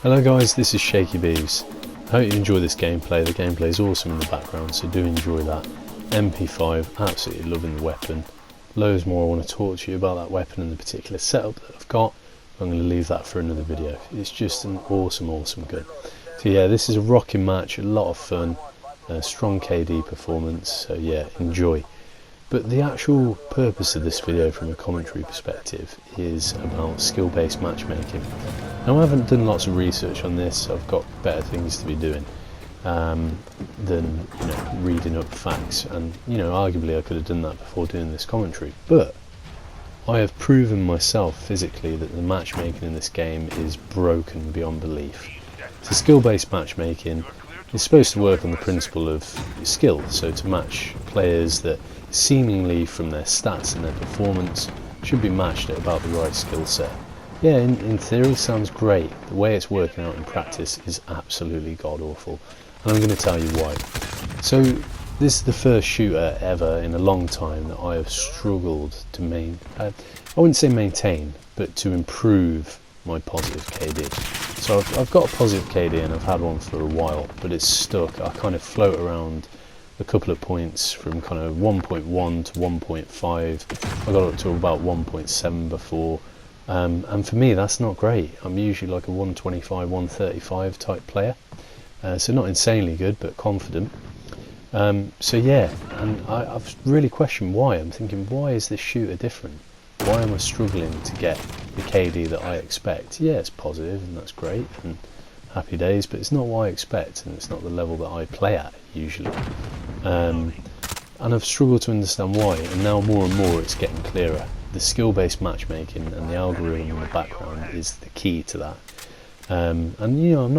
Hello guys, this is Shaky Bees. I hope you enjoy this gameplay. The gameplay is awesome in the background, so do enjoy that. MP5, absolutely loving the weapon. Loads more I want to talk to you about that weapon and the particular setup that I've got. I'm going to leave that for another video. It's just an awesome gun. So yeah, this is a rocking match, a lot of fun, strong KD performance, so yeah, enjoy. But the actual purpose of this video from a commentary perspective is about skill-based matchmaking. Now I haven't done lots of research on this, I've got better things to be doing than reading up facts, and arguably I could have done that before doing this commentary, but I have proven myself physically that the matchmaking in this game is broken beyond belief. So skill-based matchmaking is supposed to work on the principle of skill, so to match players that seemingly from their stats and their performance should be matched at about the right skill set. Yeah, in theory sounds great. The way it's working out in practice is absolutely god awful, and I'm going to tell you why. So this is the first shooter ever in a long time that I have struggled to I wouldn't say maintain, but to improve my positive KD. So I've got a positive KD and I've had one for a while, but it's stuck. I kind of float around a couple of points from kind of 1.1 to 1.5. I got up to about 1.7 before, and for me that's not great. I'm usually like a 125, 135 type player, so not insanely good but confident. So yeah, and I've really questioned why. I'm thinking, why is this shooter different? Why am I struggling to get the KD that I expect? Yeah, it's positive and that's great and happy days, but it's not what I expect, and it's not the level that I play at usually. And I've struggled to understand why, and now more and more it's getting clearer. The skill-based matchmaking and the algorithm in the background is the key to that. And I'm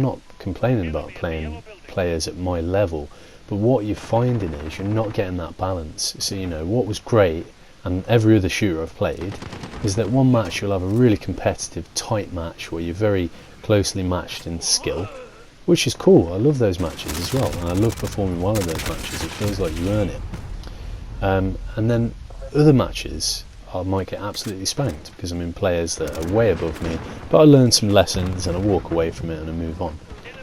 not complaining about playing players at my level, but what you're finding is you're not getting that balance. So what was great, and every other shooter I've played, is that one match you'll have a really competitive tight match where you're very closely matched in skill, which is cool. I love those matches as well, and I love performing well in those matches. It feels like you earn it. And then other matches I might get absolutely spanked because I'm in players that are way above me, but I learn some lessons and I walk away from it and I move on.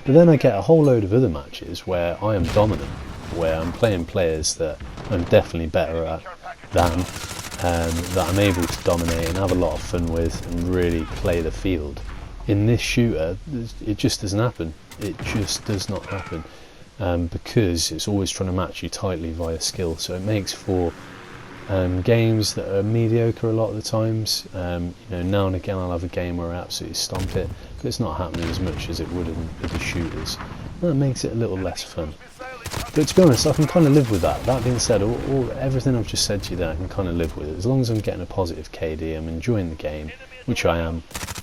But then I get a whole load of other matches where I am dominant, where I'm playing players that I'm definitely better at than, that I'm able to dominate and have a lot of fun with and really play the field. In this shooter, it just doesn't happen. It just does not happen, because it's always trying to match you tightly via skill. So it makes for games that are mediocre a lot of the times. Now and again I'll have a game where I absolutely stomp it, but it's not happening as much as it would in the shooters. That makes it a little less fun. But to be honest, I can kind of live with that. That being said, everything I've just said to you there, I can kind of live with it. As long as I'm getting a positive KD, I'm enjoying the game, which I am,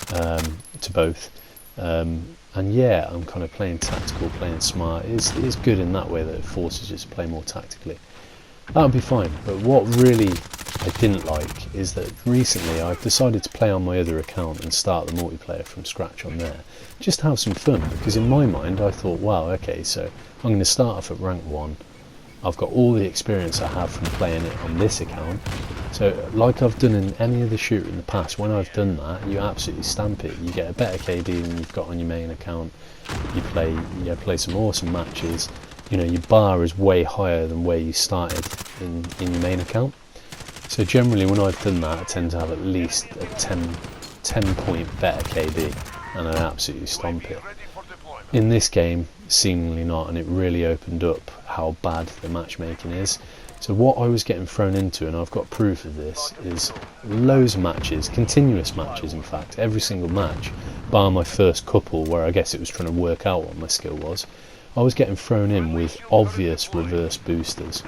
to both. And yeah, I'm kind of playing tactical, playing smart. It's good in that way that it forces you to play more tactically. That would be fine. But what really I didn't like is that recently I've decided to play on my other account and start the multiplayer from scratch on there, just to have some fun, because in my mind I thought, wow, okay, so I'm going to start off at rank 1. I've got all the experience I have from playing it on this account, so like I've done in any other shooter in the past, when I've done that, you absolutely stamp it. You get a better KD than you've got on your main account. You play some awesome matches. Your bar is way higher than where you started in your main account. So generally when I've done that, I tend to have at least a 10 point better KD, and I absolutely stomp it. In this game, seemingly not, and it really opened up how bad the matchmaking is. So what I was getting thrown into, and I've got proof of this, is loads of matches, continuous matches in fact, every single match, bar my first couple where I guess it was trying to work out what my skill was. I was getting thrown in with obvious reverse boosters.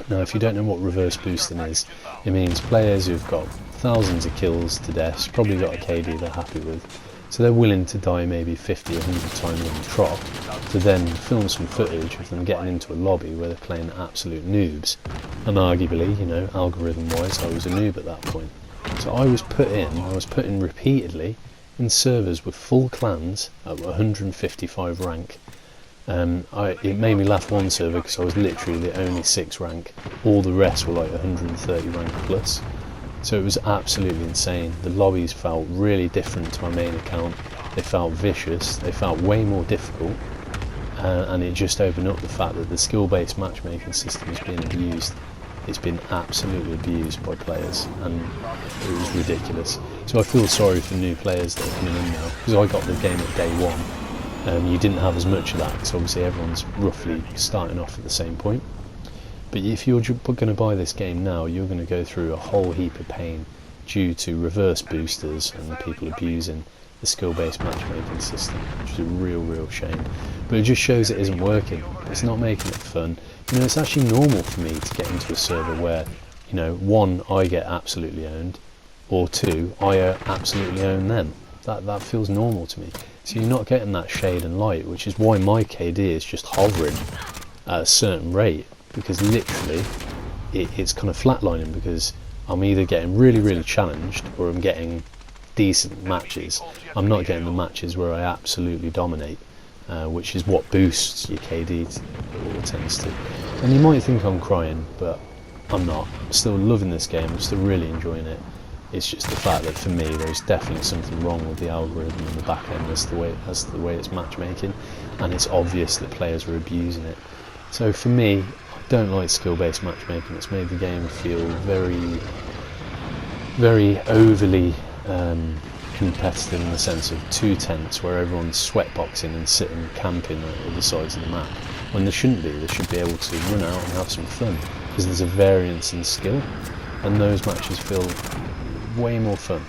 Now if you don't know what reverse boosting is, it means players who've got thousands of kills to deaths, probably got a KD they're happy with, so they're willing to die maybe 50 or 100 times on the trot to then film some footage of them getting into a lobby where they're playing absolute noobs. And arguably, algorithm wise, I was a noob at that point. So I was put in repeatedly in servers with full clans at 155 rank. It made me laugh one server because I was literally the only 6 rank. All the rest were like 130 rank plus. So it was absolutely insane. The lobbies felt really different to my main account. They felt vicious, they felt way more difficult, and it just opened up the fact that the skill-based matchmaking system is being abused. It's been absolutely abused by players, and it was ridiculous. So I feel sorry for new players that are coming in now, because I got the game at day one. You didn't have as much of that, because obviously everyone's roughly starting off at the same point. But if you're going to buy this game now, you're going to go through a whole heap of pain due to reverse boosters and people abusing the skill-based matchmaking system, which is a real shame. But it just shows it isn't working. It's not making it fun. You know, it's actually normal for me to get into a server where, you know, one, I get absolutely owned, or two, I absolutely own them. That feels normal to me. So you're not getting that shade and light, which is why my KD is just hovering at a certain rate, because literally it's kind of flatlining, because I'm either getting really challenged or I'm getting decent matches. I'm not getting the matches where I absolutely dominate, which is what boosts your KD or tends to. And you might think I'm crying, but I'm not. I'm still loving this game, I'm still really enjoying it. It's just the fact that for me there's definitely something wrong with the algorithm in the back end as to the way it's matchmaking, and it's obvious that players are abusing it. So for me, I don't like skill-based matchmaking. It's made the game feel very overly competitive, in the sense of too tense, where everyone's sweatboxing and sitting camping at all the sides of the map, when there shouldn't be. They should be able to run out and have some fun, because there's a variance in skill, and those matches feel way more fun.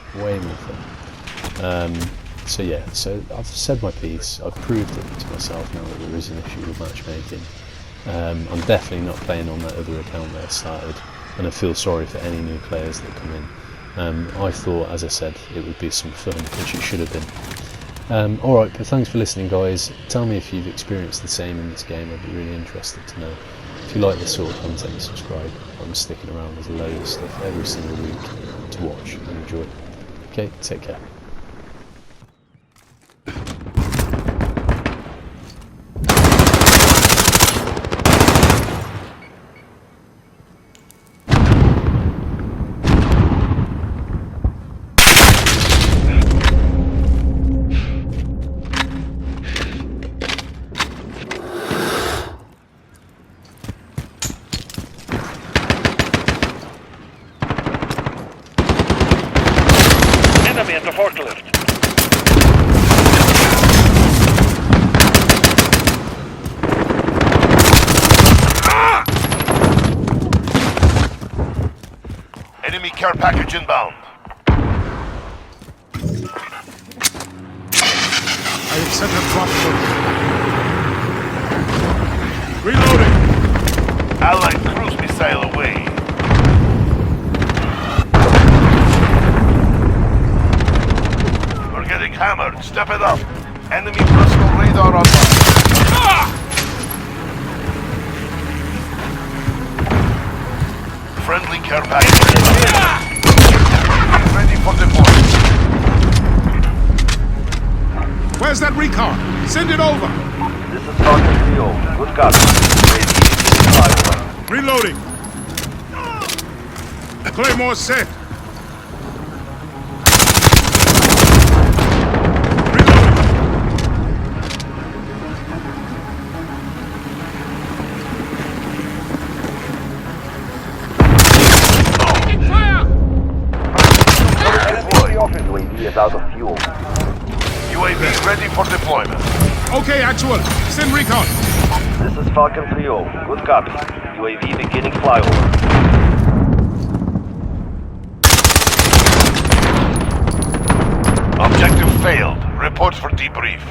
So yeah, so I've said my piece. I've proved it to myself now that there is an issue with matchmaking. I'm definitely not playing on that other account that I started, and I feel sorry for any new players that come in. I thought, as I said, it would be some fun, which it should have been. Alright, but thanks for listening, guys. Tell me if you've experienced the same in this game. I'd be really interested to know. If you like this sort of content, subscribe. I'm sticking around with loads of stuff every single week to watch and enjoy. Okay, take care. Enemy at the forklift. Enemy care package inbound. I have set a drop point. Reloading! Allied cruise missile away. We're getting hammered. Step it up. Enemy personal radar online. Friendly care package. Ready for deployment. Where's that recon? Send it over! This is Sergeant Theo. Good God. Reloading! Claymore set! UAV is out of fuel. UAV ready for deployment. Okay, actual. Send recon. This is Falcon 3-0. Good copy. UAV beginning flyover. Objective failed. Report for debrief.